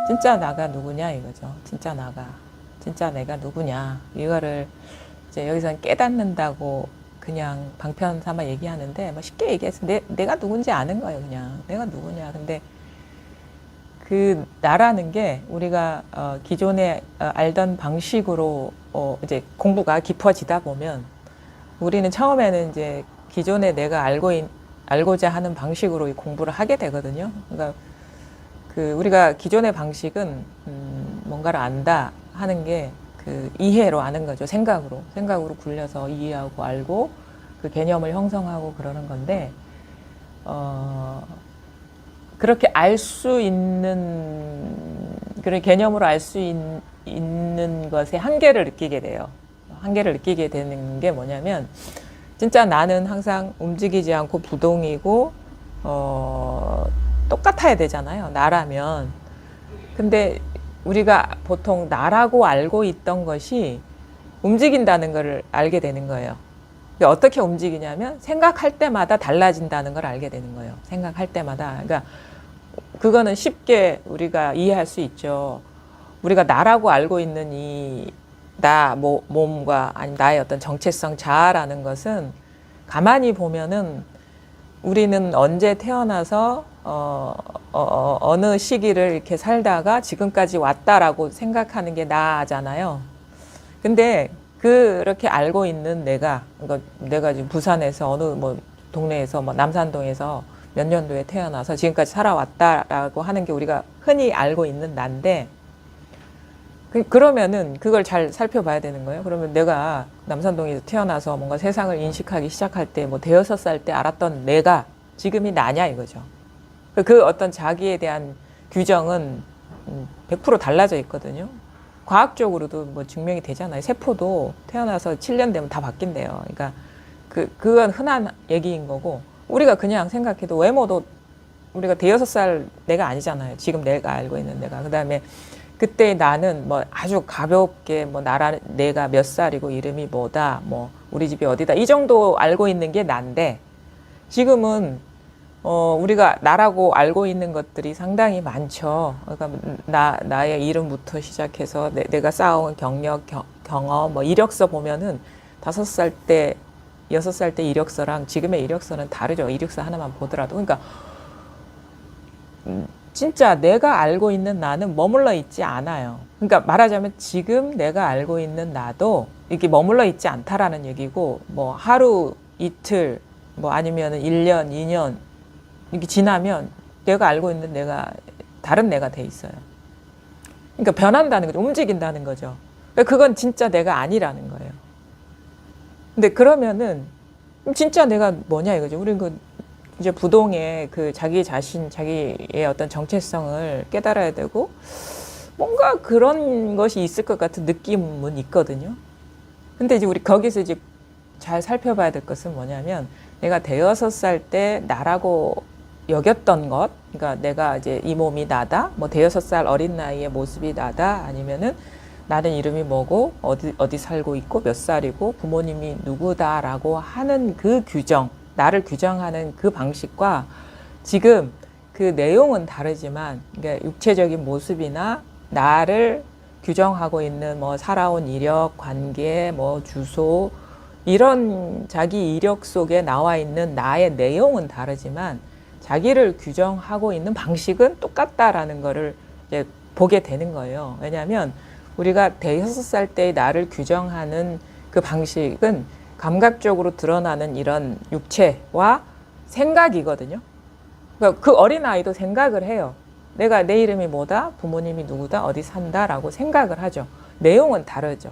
진짜 나가 누구냐 이거죠. 진짜 나가. 진짜 내가 누구냐. 이거를 이제 여기서는 깨닫는다고 그냥 방편 삼아 얘기하는데, 뭐 쉽게 얘기해서 내가 누군지 아는 거예요, 그냥. 내가 누구냐. 근데 그 나라는 게 우리가 기존에 알던 방식으로 이제 공부가 깊어지다 보면 우리는 처음에는 이제 기존에 내가 알고자 하는 방식으로 이 공부를 하게 되거든요. 그러니까 그 우리가 기존의 방식은 뭔가를 안다 하는 게 그 이해로 아는 거죠. 생각으로 굴려서 이해하고 알고 그 개념을 형성하고 그러는 건데 그렇게 알 수 있는 그런 개념으로 알 수 있는 것의 한계를 느끼게 돼요. 한계를 느끼게 되는 게 뭐냐면 진짜 나는 항상 움직이지 않고 부동이고 똑같아야 되잖아요. 나라면. 근데 우리가 보통 나라고 알고 있던 것이 움직인다는 걸 알게 되는 거예요. 어떻게 움직이냐면 생각할 때마다 달라진다는 걸 알게 되는 거예요. 생각할 때마다. 그러니까 그거는 쉽게 우리가 이해할 수 있죠. 우리가 나라고 알고 있는 이 몸과 아니면 나의 어떤 정체성 자아라는 것은 가만히 보면은 우리는 언제 태어나서 어느 시기를 이렇게 살다가 지금까지 왔다라고 생각하는 게 나잖아요. 근데 그렇게 알고 있는 내가 지금 부산에서 어느 뭐 동네에서 뭐 남산동에서 몇 년도에 태어나서 지금까지 살아왔다라고 하는 게 우리가 흔히 알고 있는 나인데, 그러면은 그걸 잘 살펴봐야 되는 거예요. 그러면 내가 남산동에서 태어나서 뭔가 세상을 인식하기 시작할 때 뭐 대여섯 살 때 알았던 내가 지금이 나냐 이거죠. 그 어떤 자기에 대한 규정은 100% 달라져 있거든요. 과학적으로도 뭐 증명이 되잖아요. 세포도 태어나서 7년 되면 다 바뀐대요. 그러니까 그건 흔한 얘기인 거고, 우리가 그냥 생각해도 외모도 우리가 대여섯 살 내가 아니잖아요. 지금 내가 알고 있는 내가. 그다음에 그때 나는 뭐 아주 가볍게 뭐 내가 몇 살이고 이름이 뭐다, 뭐 우리 집이 어디다, 이 정도 알고 있는 게 난데, 지금은 우리가 나라고 알고 있는 것들이 상당히 많죠. 그러니까 나의 이름부터 시작해서 내가 쌓아온 경력, 경험, 뭐 이력서 보면은 5살 때, 6살 때 이력서랑 지금의 이력서는 다르죠. 이력서 하나만 보더라도. 그러니까 진짜 내가 알고 있는 나는 머물러 있지 않아요. 그러니까 말하자면 지금 내가 알고 있는 나도 이렇게 머물러 있지 않다라는 얘기고, 뭐 하루, 이틀, 뭐 아니면은 1년, 2년 이렇게 지나면 내가 알고 있는 내가 다른 내가 돼 있어요. 그러니까 변한다는 거죠. 움직인다는 거죠. 그러니까 그건 진짜 내가 아니라는 거예요. 근데 그러면은 진짜 내가 뭐냐 이거죠. 우리는 이제 부동의 자기 자신, 자기의 어떤 정체성을 깨달아야 되고, 뭔가 그런 것이 있을 것 같은 느낌은 있거든요. 근데 이제 우리 거기서 이제 잘 살펴봐야 될 것은 뭐냐면, 내가 대여섯 살 때 나라고 여겼던 것, 그러니까 내가 이제 이 몸이 나다, 뭐 대여섯 살 어린 나이의 모습이 나다, 아니면은 나는 이름이 뭐고 어디 살고 있고 몇 살이고 부모님이 누구다라고 하는 그 규정, 나를 규정하는 그 방식과 지금 그 내용은 다르지만, 그러니까 육체적인 모습이나 나를 규정하고 있는 뭐 살아온 이력, 관계, 뭐 주소, 이런 자기 이력 속에 나와 있는 나의 내용은 다르지만 자기를 규정하고 있는 방식은 똑같다라는 거를 이제 보게 되는 거예요. 왜냐하면 우리가 대여섯 살 때의 나를 규정하는 그 방식은 감각적으로 드러나는 이런 육체와 생각이거든요. 그러니까 그 어린아이도 생각을 해요. 내가 내 이름이 뭐다, 부모님이 누구다, 어디 산다라고 생각을 하죠. 내용은 다르죠.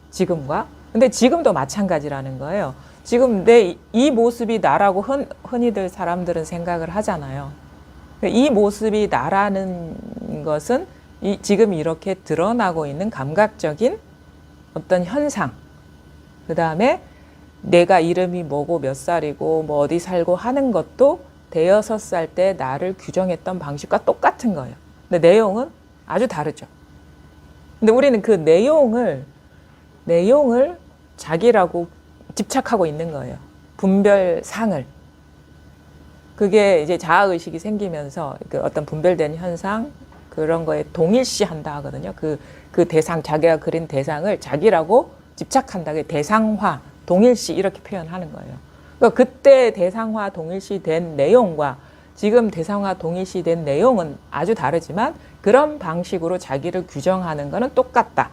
지금과. 근데 지금도 마찬가지라는 거예요. 지금 내 이 모습이 나라고 흔히들 사람들은 생각을 하잖아요. 이 모습이 나라는 것은 지금 이렇게 드러나고 있는 감각적인 어떤 현상, 그 다음에 내가 이름이 뭐고 몇 살이고 뭐 어디 살고 하는 것도 대여섯 살 때 나를 규정했던 방식과 똑같은 거예요. 근데 내용은 아주 다르죠. 근데 우리는 그 내용을 자기라고 집착하고 있는 거예요. 분별상을. 그게 이제 자아의식이 생기면서 그 어떤 분별된 현상, 그런 거에 동일시 한다 하거든요. 그 대상, 자기가 그린 대상을 자기라고 집착한다. 대상화, 동일시 이렇게 표현하는 거예요. 그러니까 그때 대상화, 동일시 된 내용과 지금 대상화, 동일시 된 내용은 아주 다르지만 그런 방식으로 자기를 규정하는 거는 똑같다.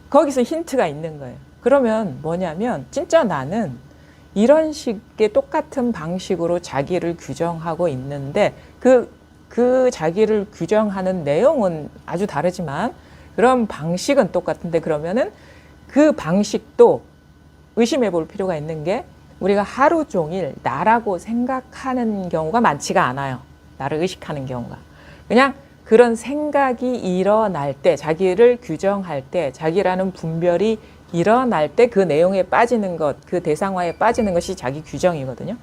거기서 힌트가 있는 거예요. 그러면 뭐냐면 진짜 나는 이런 식의 똑같은 방식으로 자기를 규정하고 있는데 그 자기를 규정하는 내용은 아주 다르지만 그런 방식은 똑같은데 그러면은 그 방식도 의심해 볼 필요가 있는 게 우리가 하루 종일 나라고 생각하는 경우가 많지가 않아요. 나를 의식하는 경우가. 그냥 그런 생각이 일어날 때, 자기를 규정할 때, 자기라는 분별이 일어날 때 그 내용에 빠지는 것, 그 대상화에 빠지는 것이 자기 규정이거든요.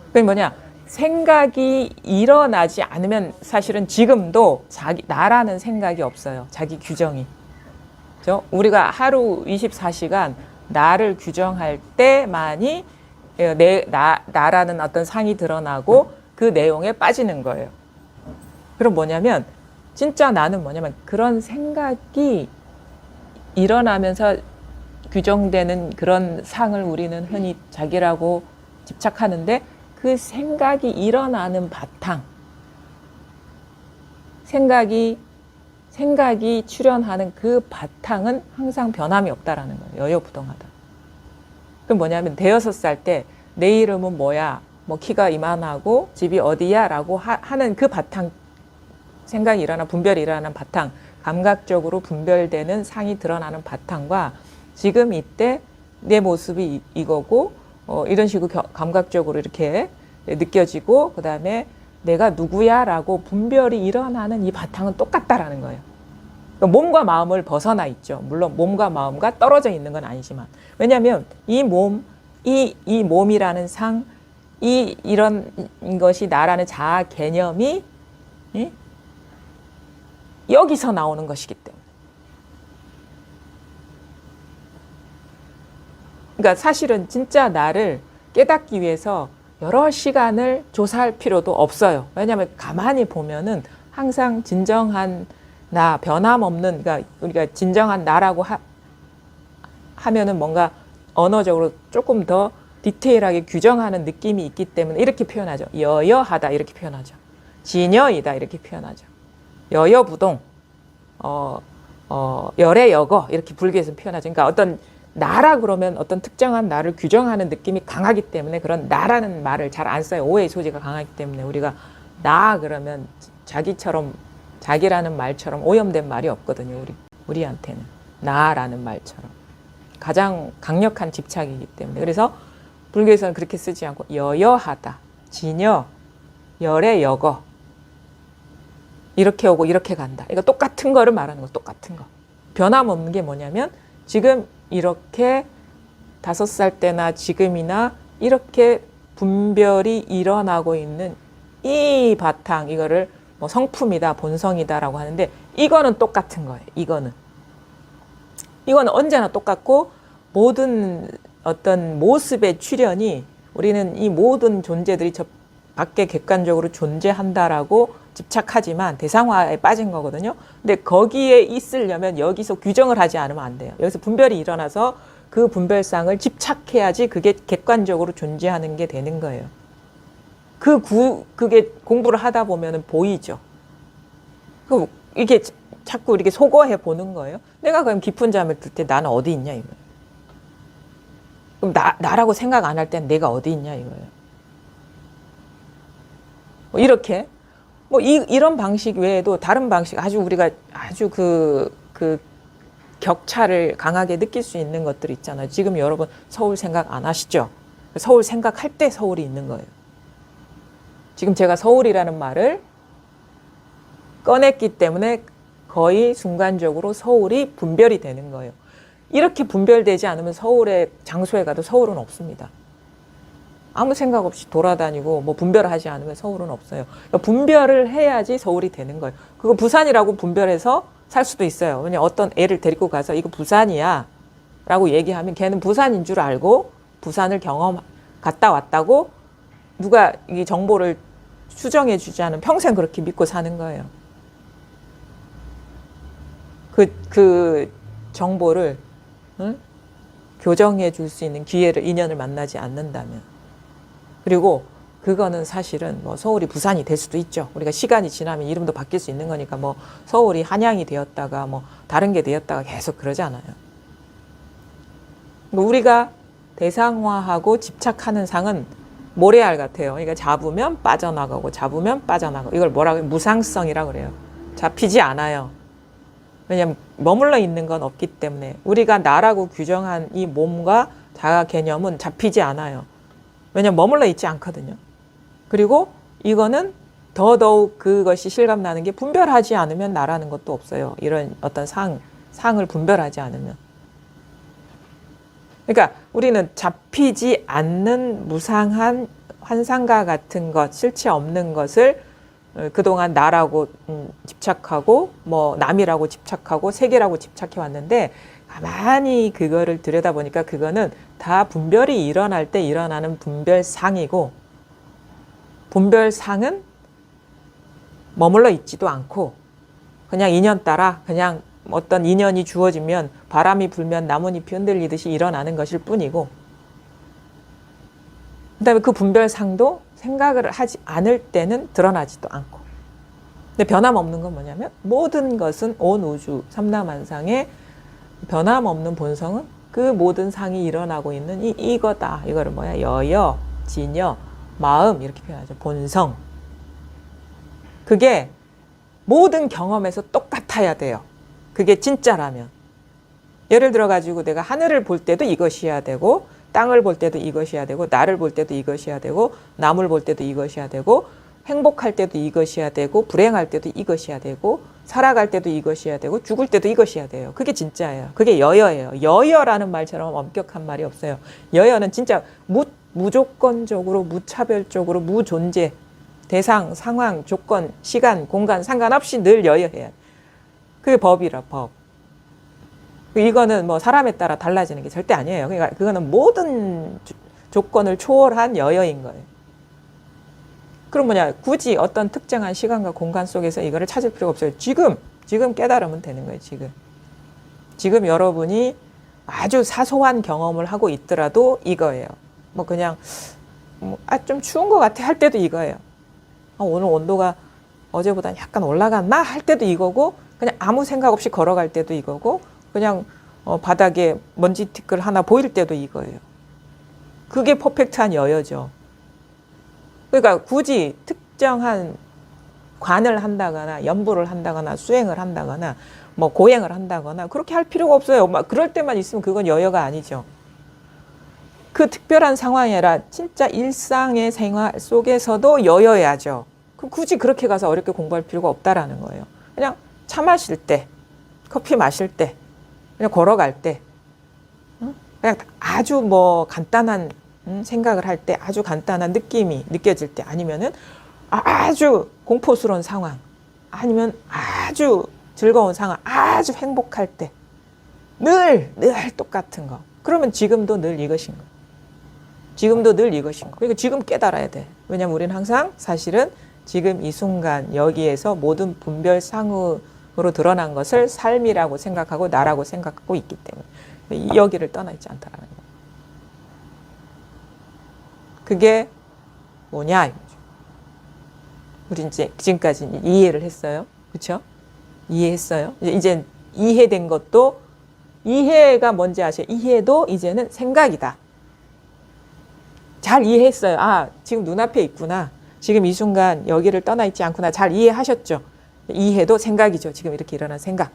그게 뭐냐? 생각이 일어나지 않으면 사실은 지금도 나라는 생각이 없어요. 자기 규정이. 그렇죠? 우리가 하루 24시간 나를 규정할 때만이 나라는 어떤 상이 드러나고 그 내용에 빠지는 거예요. 그럼 뭐냐면 진짜 나는 뭐냐면 그런 생각이 일어나면서 규정되는 그런 상을 우리는 흔히 자기라고 집착하는데 그 생각이 일어나는 바탕, 생각이 출현하는 그 바탕은 항상 변함이 없다라는 거예요. 여여부동하다. 그럼 뭐냐면 대여섯 살 때 내 이름은 뭐야, 뭐 키가 이만하고 집이 어디야 라고 하는 그 바탕, 생각이 일어나 분별이 일어나는 바탕, 감각적으로 분별되는 상이 드러나는 바탕과 지금 이때 내 모습이 이거고 이런 식으로 감각적으로 이렇게 느껴지고 그 다음에 내가 누구야 라고 분별이 일어나는 이 바탕은 똑같다라는 거예요. 그러니까 몸과 마음을 벗어나 있죠. 물론 몸과 마음과 떨어져 있는 건 아니지만 왜냐하면 이 몸이라는 상, 이런 것이 나라는 자아 개념이 여기서 나오는 것이기 때문에. 그러니까 사실은 진짜 나를 깨닫기 위해서 여러 시간을 조사할 필요도 없어요. 왜냐하면 가만히 보면은 항상 진정한 나, 변함없는, 그러니까 우리가 진정한 나라고 하면은 뭔가 언어적으로 조금 더 디테일하게 규정하는 느낌이 있기 때문에 이렇게 표현하죠. 여여하다 이렇게 표현하죠. 진여이다 이렇게 표현하죠. 여여부동, 열애여거 이렇게 불교에서 표현하죠. 그러니까 어떤 나라 그러면 어떤 특정한 나를 규정하는 느낌이 강하기 때문에 그런 나라는 말을 잘 안 써요. 오해의 소지가 강하기 때문에 우리가 나 그러면 자기라는 말처럼 오염된 말이 없거든요. 우리한테는 나라는 말처럼 가장 강력한 집착이기 때문에 그래서 불교에서는 그렇게 쓰지 않고 여여하다, 진여, 열애여거 이렇게 오고 이렇게 간다. 이거 똑같은 거를 말하는 거, 똑같은 거. 변함없는 게 뭐냐면 지금 이렇게 5살 때나 지금이나 이렇게 분별이 일어나고 있는 이 바탕, 이거를 뭐 성품이다, 본성이다라고 하는데 이거는 똑같은 거예요. 이거는 언제나 똑같고 모든 어떤 모습의 출현이 우리는 이 모든 존재들이 저 밖에 객관적으로 존재한다라고 집착하지만 대상화에 빠진 거거든요. 근데 거기에 있으려면 여기서 규정을 하지 않으면 안 돼요. 여기서 분별이 일어나서 그 분별상을 집착해야지 그게 객관적으로 존재하는 게 되는 거예요. 그게 공부를 하다 보면 보이죠. 이게 자꾸 이렇게 소거해 보는 거예요. 내가 그럼 깊은 잠을 들 때 나는 어디 있냐 이거예요. 그럼 나라고 생각 안 할 땐 내가 어디 있냐 이거예요. 뭐 이렇게 뭐 이런 방식 외에도 다른 방식 우리가 아주 그 격차를 강하게 느낄 수 있는 것들 있잖아요. 지금 여러분 서울 생각 안 하시죠? 서울 생각할 때 서울이 있는 거예요. 지금 제가 서울이라는 말을 꺼냈기 때문에 거의 순간적으로 서울이 분별이 되는 거예요. 이렇게 분별되지 않으면 서울의 장소에 가도 서울은 없습니다. 아무 생각 없이 돌아다니고 뭐 분별을 하지 않으면 서울은 없어요. 그러니까 분별을 해야지 서울이 되는 거예요. 그거 부산이라고 분별해서 살 수도 있어요. 왜냐면 어떤 애를 데리고 가서 이거 부산이야 라고 얘기하면 걔는 부산인 줄 알고 부산을 갔다 왔다고 누가 이 정보를 수정해 주지 않으면 평생 그렇게 믿고 사는 거예요. 그 정보를 응? 교정해 줄 수 있는 기회를, 인연을 만나지 않는다면. 그리고 그거는 사실은 뭐 서울이 부산이 될 수도 있죠. 우리가 시간이 지나면 이름도 바뀔 수 있는 거니까 뭐 서울이 한양이 되었다가 뭐 다른 게 되었다가 계속 그러잖아요. 우리가 대상화하고 집착하는 상은 모래알 같아요. 그러니까 잡으면 빠져나가고 잡으면 빠져나가고, 이걸 뭐라고 해요? 무상성이라고 그래요. 잡히지 않아요. 왜냐하면 머물러 있는 건 없기 때문에. 우리가 나라고 규정한 이 몸과 자아 개념은 잡히지 않아요. 왜냐하면 머물러 있지 않거든요. 그리고 이거는 더더욱 그것이 실감나는 게, 분별하지 않으면 나라는 것도 없어요. 이런 어떤 상을 분별하지 않으면. 그러니까 우리는 잡히지 않는 무상한 환상과 같은 것, 실체 없는 것을 그동안 나라고 집착하고 뭐 남이라고 집착하고 세계라고 집착해 왔는데, 가만히 그거를 들여다보니까 그거는 다 분별이 일어날 때 일어나는 분별상이고, 분별상은 머물러 있지도 않고 그냥 인연 따라 그냥 어떤 인연이 주어지면 바람이 불면 나뭇잎이 흔들리듯이 일어나는 것일 뿐이고, 그 다음에 그 분별상도 생각을 하지 않을 때는 드러나지도 않고. 근데 변함없는 건 뭐냐면, 모든 것은 온 우주 삼라만상의 변함없는 본성은 그 모든 상이 일어나고 있는 이거다. 이거를 뭐야? 여여, 진여, 마음, 이렇게 표현하죠. 본성. 그게 모든 경험에서 똑같아야 돼요. 그게 진짜라면. 예를 들어 가지고 내가 하늘을 볼 때도 이것이어야 되고, 땅을 볼 때도 이것이어야 되고, 나를 볼 때도 이것이어야 되고, 남을 볼 때도 이것이어야 되고, 행복할 때도 이것이어야 되고, 불행할 때도 이것이어야 되고, 살아갈 때도 이것이어야 되고, 죽을 때도 이것이어야 돼요. 그게 진짜예요. 그게 여여예요. 여여라는 말처럼 엄격한 말이 없어요. 여여는 진짜 무조건적으로, 무차별적으로, 무존재, 대상, 상황, 조건, 시간, 공간 상관없이 늘 여여해요. 그게 법이라, 법. 이거는 뭐 사람에 따라 달라지는 게 절대 아니에요. 그러니까 그거는 모든 조건을 초월한 여여인 거예요. 그럼 뭐냐? 굳이 어떤 특정한 시간과 공간 속에서 이거를 찾을 필요가 없어요. 지금 깨달으면 되는 거예요. 지금 여러분이 아주 사소한 경험을 하고 있더라도 이거예요. 뭐 그냥 좀 추운 것 같아 할 때도 이거예요. 오늘 온도가 어제보다 약간 올라갔나 할 때도 이거고, 그냥 아무 생각 없이 걸어갈 때도 이거고, 그냥 바닥에 먼지 티끌 하나 보일 때도 이거예요. 그게 퍼펙트한 여여죠. 그러니까 굳이 특정한 관을 한다거나 연부를 한다거나 수행을 한다거나 뭐 고행을 한다거나 그렇게 할 필요가 없어요. 막 그럴 때만 있으면 그건 여여가 아니죠. 그 특별한 상황이 아니라 진짜 일상의 생활 속에서도 여여야죠. 그럼 굳이 그렇게 가서 어렵게 공부할 필요가 없다라는 거예요. 그냥 차 마실 때, 커피 마실 때, 그냥 걸어갈 때, 그냥 아주 뭐 간단한 생각을 할 때, 아주 간단한 느낌이 느껴질 때, 아니면은 아주 공포스러운 상황, 아니면 아주 즐거운 상황, 아주 행복할 때, 늘 똑같은 거. 그러면 지금도 늘 이것인 거. 지금도 늘 이것인 거. 그러니까 지금 깨달아야 돼. 왜냐면 우리는 항상 사실은 지금 이 순간 여기에서 모든 분별상으로 드러난 것을 삶이라고 생각하고 나라고 생각하고 있기 때문에 여기를 떠나 있지 않다라는 거예요. 그게 뭐냐 이거죠. 우리 이제 지금까지 이해를 했어요. 그렇죠? 이해했어요. 이제 이해된 것도, 이해가 뭔지 아세요? 이해도 이제는 생각이다. 잘 이해했어요. 지금 눈앞에 있구나. 지금 이 순간 여기를 떠나 있지 않구나. 잘 이해하셨죠? 이해도 생각이죠. 지금 이렇게 일어난 생각.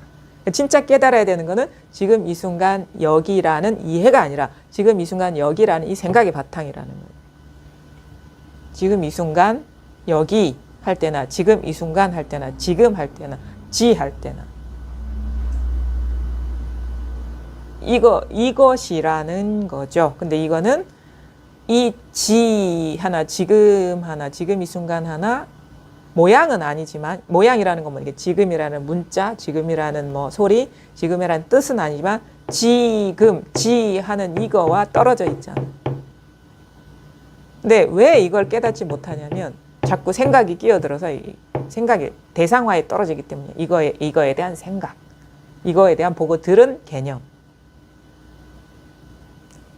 진짜 깨달아야 되는 거는 지금 이 순간 여기라는 이해가 아니라 지금 이 순간 여기라는 이 생각의 바탕이라는 거예요. 지금 이 순간 여기 할 때나 지금 이 순간 할 때나 지금 할 때나 지 할 때나 이것이라는 거죠. 근데 이거는 이 지 하나, 지금 하나, 지금 이 순간 하나, 모양은 아니지만, 모양이라는 건 뭐 이게 지금이라는 문자, 지금이라는 뭐 소리, 지금이라는 뜻은 아니지만, 지금, 지 하는 이거와 떨어져 있잖아. 근데 왜 이걸 깨닫지 못하냐면 자꾸 생각이 끼어들어서 이 생각이 대상화에 떨어지기 때문에 이거에 대한 생각, 이거에 대한 보고 들은 개념.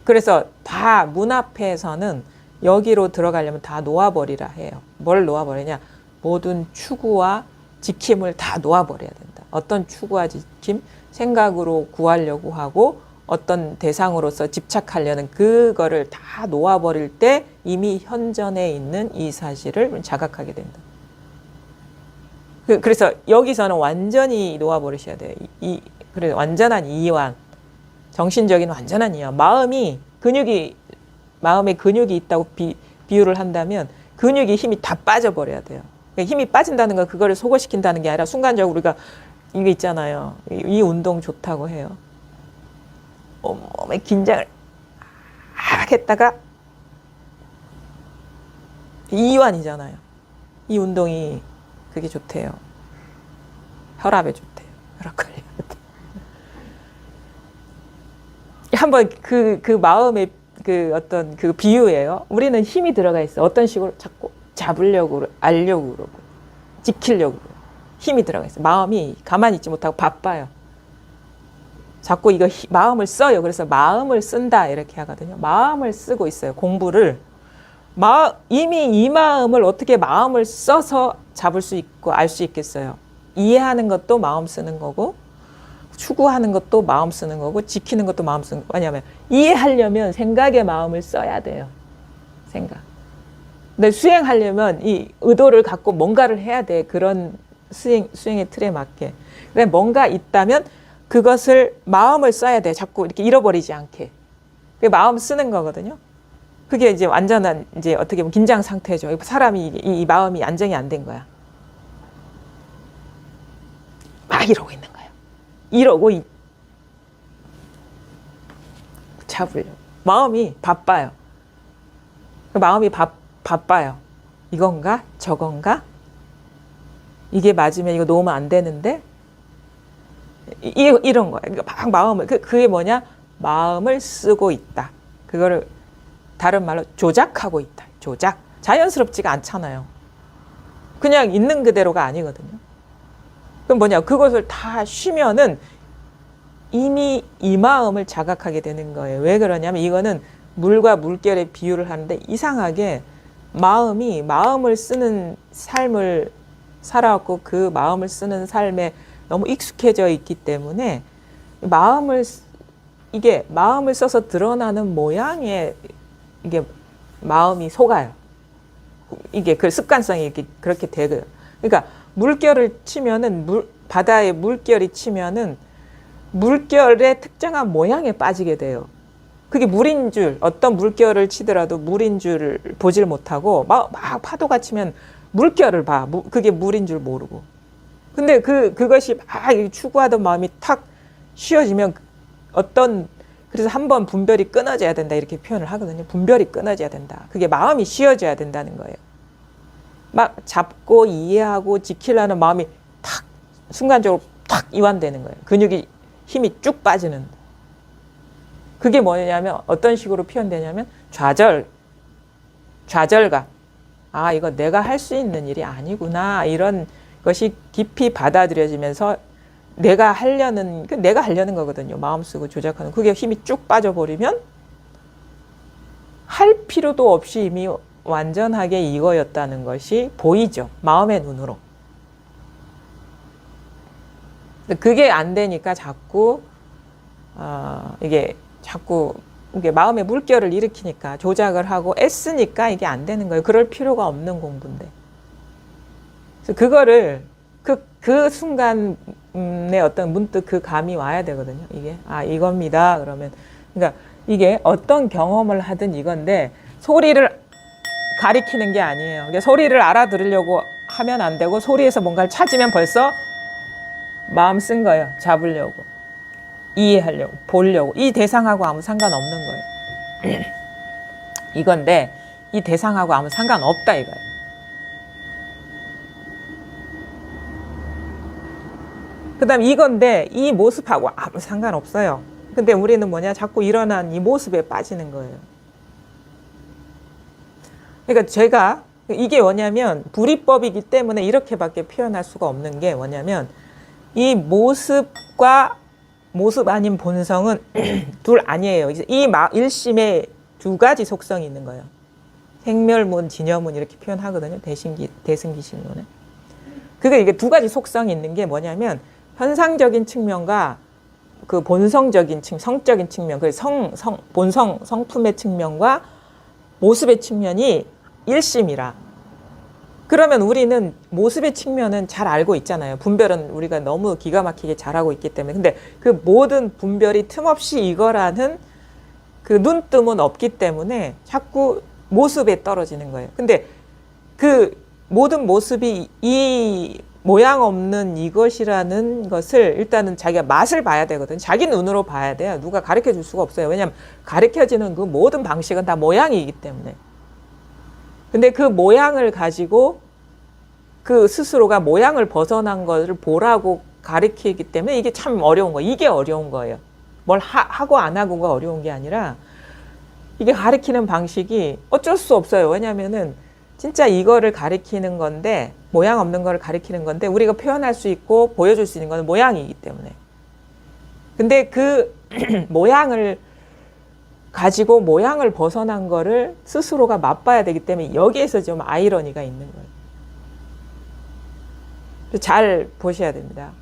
그래서 다 문 앞에서는 여기로 들어가려면 다 놓아버리라 해요. 뭘 놓아버리냐? 모든 추구와 지킴을 다 놓아버려야 된다. 어떤 추구와 지킴? 생각으로 구하려고 하고 어떤 대상으로서 집착하려는 그거를 다 놓아버릴 때 이미 현전에 있는 이 사실을 자각하게 된다. 그래서 여기서는 완전히 놓아버리셔야 돼요. 그래서 완전한 이완, 정신적인 완전한 이완. 마음에 근육이 있다고 비유를 한다면 근육이 힘이 다 빠져버려야 돼요. 그러니까 힘이 빠진다는 건 그거를 소거시킨다는 게 아니라 순간적으로 우리가 이거 있잖아요. 이 운동 좋다고 해요. 온몸에 긴장을 하겠다가 이완이잖아요. 이 운동이 그게 좋대요. 혈압에 좋대요. 혈압 관리에. 한번 그 마음의 어떤 그 비유예요. 우리는 힘이 들어가 있어. 어떤 식으로 자꾸 잡으려고 알려고 그러고 지키려고 그러고 힘이 들어가 있어. 마음이 가만히 있지 못하고 바빠요. 자꾸 이거 마음을 써요. 그래서 마음을 쓴다 이렇게 하거든요. 마음을 쓰고 있어요. 공부를. 이미 이 마음을 어떻게 마음을 써서 잡을 수 있고 알 수 있겠어요. 이해하는 것도 마음 쓰는 거고 추구하는 것도 마음 쓰는 거고 지키는 것도 마음 쓰는 거고. 왜냐하면 이해하려면 생각에 마음을 써야 돼요. 생각. 근데 수행하려면 이 의도를 갖고 뭔가를 해야 돼. 그런 수행의 틀에 맞게. 근데 뭔가 있다면 그것을 마음을 써야 돼. 자꾸 이렇게 잃어버리지 않게. 그게 마음 쓰는 거거든요. 그게 이제 완전한 이제 어떻게 보면 긴장 상태죠. 사람이 이 마음이 안정이 안 된 거야. 막 이러고 있는 거예요. 이러고 잡으려고. 마음이 바빠요. 마음이 바빠요. 이건가? 저건가? 이게 맞으면 이거 놓으면 안 되는데? 이런 거예요. 그러니까 막 마음을, 그게 뭐냐? 마음을 쓰고 있다. 그거를 다른 말로 조작하고 있다. 조작. 자연스럽지가 않잖아요. 그냥 있는 그대로가 아니거든요. 그럼 뭐냐? 그것을 다 쉬면은 이미 이 마음을 자각하게 되는 거예요. 왜 그러냐면 이거는 물과 물결의 비유를 하는데 이상하게 마음을 쓰는 삶을 살아왔고 그 마음을 쓰는 삶에 너무 익숙해져 있기 때문에 마음을 써서 드러나는 모양에 이게 마음이 속아요. 이게 그 습관성이 이렇게 그렇게 되고요. 그러니까 물결을 치면은 바다에 물결이 치면은 물결의 특정한 모양에 빠지게 돼요. 그게 물인 줄, 어떤 물결을 치더라도 물인 줄 보질 못하고 막 파도가 치면 물결을 봐. 그게 물인 줄 모르고. 근데 그것이 막 추구하던 마음이 탁 쉬어지면 그래서 한번 분별이 끊어져야 된다 이렇게 표현을 하거든요. 분별이 끊어져야 된다. 그게 마음이 쉬어져야 된다는 거예요. 막 잡고 이해하고 지키려는 마음이 탁 순간적으로 탁 이완되는 거예요. 근육이 힘이 쭉 빠지는. 그게 뭐냐면 어떤 식으로 표현되냐면 좌절감. 아, 이거 내가 할 수 있는 일이 아니구나. 이런 것이 깊이 받아들여지면서 내가 하려는 거거든요. 마음 쓰고 조작하는. 그게 힘이 쭉 빠져버리면 할 필요도 없이 이미 완전하게 이거였다는 것이 보이죠. 마음의 눈으로. 그게 안 되니까 이게 마음의 물결을 일으키니까 조작을 하고 애쓰니까 이게 안 되는 거예요. 그럴 필요가 없는 공부인데. 그래서 그거를 그 순간에 어떤 문득 그 감이 와야 되거든요. 이게 이겁니다. 그러니까 이게 어떤 경험을 하든 이건데 소리를 가리키는 게 아니에요. 그러니까 소리를 알아들으려고 하면 안 되고 소리에서 뭔가를 찾으면 벌써 마음 쓴 거예요. 잡으려고. 이해하려고. 보려고. 이 대상하고 아무 상관없는 거예요. 이건데 이 대상하고 아무 상관없다 이거예요. 그 다음 이건데 이 모습하고 아무 상관없어요. 근데 우리는 뭐냐? 자꾸 일어난 이 모습에 빠지는 거예요. 그러니까 제가 이게 뭐냐면 불이법이기 때문에 이렇게밖에 표현할 수가 없는 게 뭐냐면 이 모습과 모습 아닌 본성은 둘 아니에요. 이 일심에 두 가지 속성이 있는 거예요. 생멸문, 진여문 이렇게 표현하거든요. 대승기신론에. 그게 이게 두 가지 속성이 있는 게 뭐냐면 현상적인 측면과 그 본성적인 성적인 측면, 그 본성, 성품의 측면과 모습의 측면이 일심이라. 그러면 우리는 모습의 측면은 잘 알고 있잖아요. 분별은 우리가 너무 기가 막히게 잘하고 있기 때문에. 근데 그 모든 분별이 틈없이 이거라는 그 눈뜸은 없기 때문에 자꾸 모습에 떨어지는 거예요. 근데 그 모든 모습이 이 모양 없는 이것이라는 것을 일단은 자기가 맛을 봐야 되거든요. 자기 눈으로 봐야 돼요. 누가 가르쳐 줄 수가 없어요. 왜냐하면 가르쳐지는 그 모든 방식은 다 모양이기 때문에. 근데 그 모양을 가지고 그 스스로가 모양을 벗어난 것을 보라고 가르치기 때문에 이게 참 어려운 거예요. 이게 어려운 거예요. 뭘 하고 안 하고가 어려운 게 아니라 이게 가르치는 방식이 어쩔 수 없어요. 왜냐하면은 진짜 이거를 가리키는 건데 모양 없는 거를 가리키는 건데 우리가 표현할 수 있고 보여줄 수 있는 건 모양이기 때문에. 근데 그 모양을 가지고 모양을 벗어난 거를 스스로가 맛봐야 되기 때문에 여기에서 좀 아이러니가 있는 거예요. 잘 보셔야 됩니다.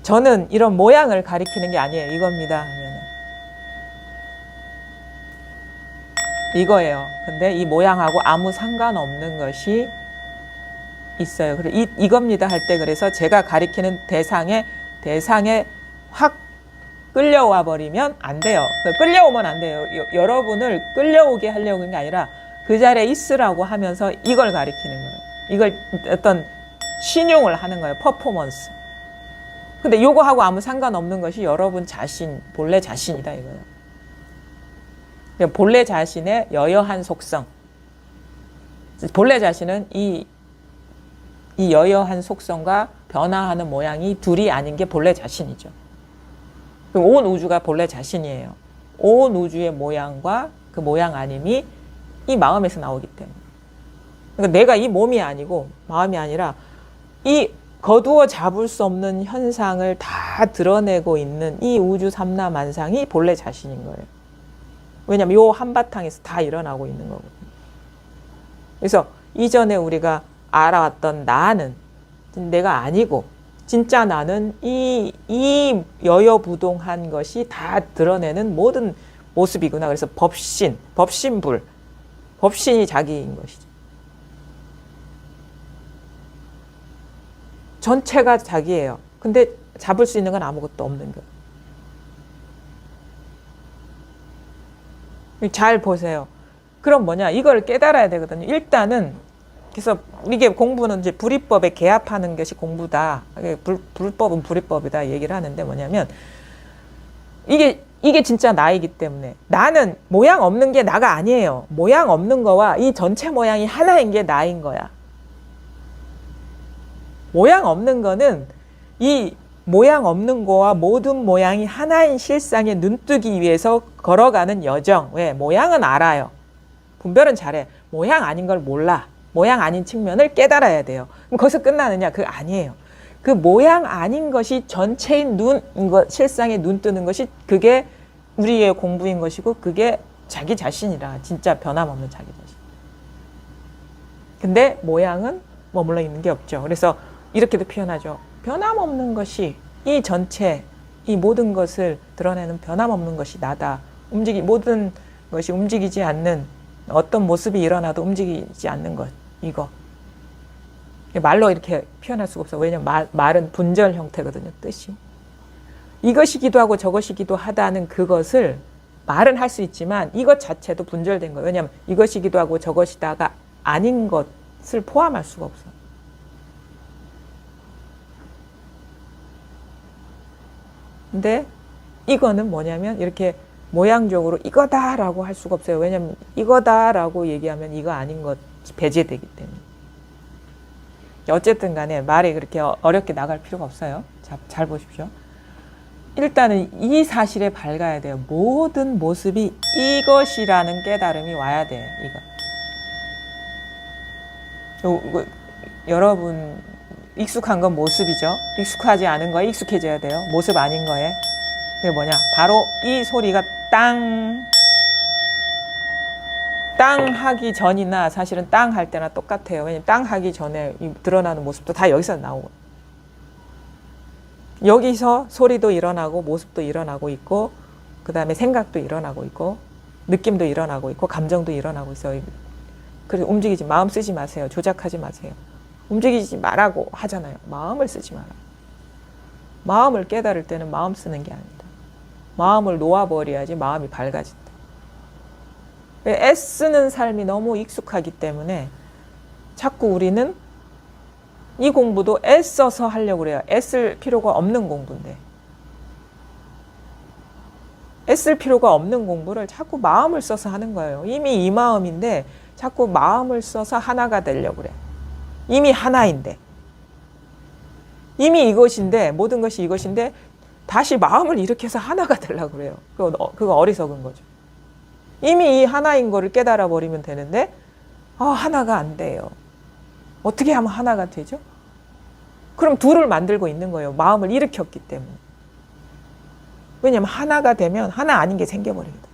저는 이런 모양을 가리키는 게 아니에요. 이겁니다 하면은. 이거예요. 근데 이 모양하고 아무 상관없는 것이 있어요. 그래 이겁니다 할 때 그래서 제가 가리키는 대상에 확 끌려와 버리면 안 돼요. 끌려오면 안 돼요. 여러분을 끌려오게 하려고 하는 게 아니라 그 자리에 있으라고 하면서 이걸 가리키는 거예요. 이걸 어떤 신용을 하는 거예요. 퍼포먼스. 근데 요거하고 아무 상관없는 것이 여러분 자신, 본래 자신이다 이거예요. 본래 자신의 여여한 속성. 본래 자신은 이 여여한 속성과 변화하는 모양이 둘이 아닌 게 본래 자신이죠. 온 우주가 본래 자신이에요. 온 우주의 모양과 그 모양 아님이 이 마음에서 나오기 때문에. 그러니까 내가 이 몸이 아니고 마음이 아니라 이 거두어 잡을 수 없는 현상을 다 드러내고 있는 이 우주 삼라만상이 본래 자신인 거예요. 왜냐하면 요 한바탕에서 다 일어나고 있는 거거든요. 그래서 이전에 우리가 알아왔던 나는 내가 아니고 진짜 나는 이 여여부동한 것이 다 드러내는 모든 모습이구나. 그래서 법신불, 법신이 자기인 것이죠. 전체가 자기예요. 근데 잡을 수 있는 건 아무것도 없는 거예요. 잘 보세요. 그럼 뭐냐? 이걸 깨달아야 되거든요. 일단은 그래서 이게 공부는 이제 불이법에 개합하는 것이 공부다. 불법은 불이법이다 얘기를 하는데 뭐냐면 이게 진짜 나이기 때문에 나는 모양 없는 게 나가 아니에요. 모양 없는 거와 이 전체 모양이 하나인 게 나인 거야. 모양 없는 거는 이 모양 없는 거와 모든 모양이 하나인 실상에 눈뜨기 위해서 걸어가는 여정. 왜? 모양은 알아요. 분별은 잘해. 모양 아닌 걸 몰라. 모양 아닌 측면을 깨달아야 돼요. 그럼 거기서 끝나느냐? 그거 아니에요. 그 모양 아닌 것이 전체인 실상에 눈 뜨는 것이 그게 우리의 공부인 것이고 그게 자기 자신이라. 진짜 변함없는 자기 자신. 근데 모양은 머물러 있는 게 없죠. 그래서 이렇게도 표현하죠. 변함없는 것이 이 전체, 이 모든 것을 드러내는 변함없는 것이 나다. 모든 것이 움직이지 않는 어떤 모습이 일어나도 움직이지 않는 것. 이거. 말로 이렇게 표현할 수가 없어. 왜냐면 말은 분절 형태거든요. 뜻이. 이것이기도 하고 저것이기도 하다는 그것을 말은 할 수 있지만 이것 자체도 분절된 거예요. 왜냐하면 이것이기도 하고 저것이다가 아닌 것을 포함할 수가 없어. 근데 이거는 뭐냐면 이렇게 모양적으로 이거다라고 할 수가 없어요. 왜냐하면 이거다라고 얘기하면 이거 아닌 것 배제되기 때문에. 어쨌든 간에 말이 그렇게 어렵게 나갈 필요가 없어요. 잘 보십시오. 일단은 이 사실에 밝아야 돼요. 모든 모습이 이것이라는 깨달음이 와야 돼요. 이거. 여러분 익숙한 건 모습이죠. 익숙하지 않은 거에 익숙해져야 돼요. 모습 아닌 거에. 그게 뭐냐? 바로 이 소리가 땅 하기 전이나 사실은 땅 할 때나 똑같아요. 왜냐면 땅 하기 전에 드러나는 모습도 다 여기서 나오고, 여기서 소리도 일어나고 모습도 일어나고 있고, 그 다음에 생각도 일어나고 있고, 느낌도 일어나고 있고, 감정도 일어나고 있어요. 그래서 움직이지, 마음 쓰지 마세요. 조작하지 마세요. 움직이지 말라고 하잖아요. 마음을 쓰지 마라. 마음을 깨달을 때는 마음 쓰는 게 아니다. 마음을 놓아버려야지 마음이 밝아진다. 애쓰는 삶이 너무 익숙하기 때문에 자꾸 우리는 이 공부도 애써서 하려고 그래요. 애쓸 필요가 없는 공부인데. 애쓸 필요가 없는 공부를 자꾸 마음을 써서 하는 거예요. 이미 이 마음인데 자꾸 마음을 써서 하나가 되려고 그래. 이미 하나인데. 이미 이것인데, 모든 것이 이것인데 다시 마음을 일으켜서 하나가 되려고 그래요. 그거 어리석은 거죠. 이미 이 하나인 거를 깨달아 버리면 되는데 하나가 안 돼요. 어떻게 하면 하나가 되죠? 그럼 둘을 만들고 있는 거예요. 마음을 일으켰기 때문에. 왜냐하면 하나가 되면 하나 아닌 게 생겨버리거든.